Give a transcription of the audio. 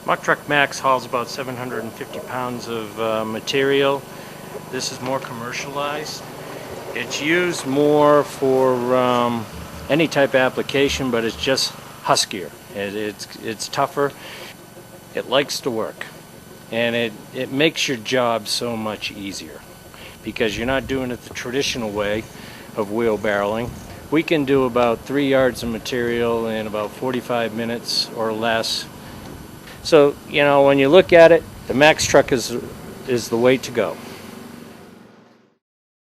Muck Truck Max hauls about 750 pounds of material. This is more commercialized. It's used more for any type of application, but it's just huskier. It's tougher. It likes to work, and it makes your job so much easier because you're not doing it the traditional way of wheelbarrowing. We can do about 3 yards of material in about 45 minutes or less. So, when you look at it, the Max Truck is the way to go.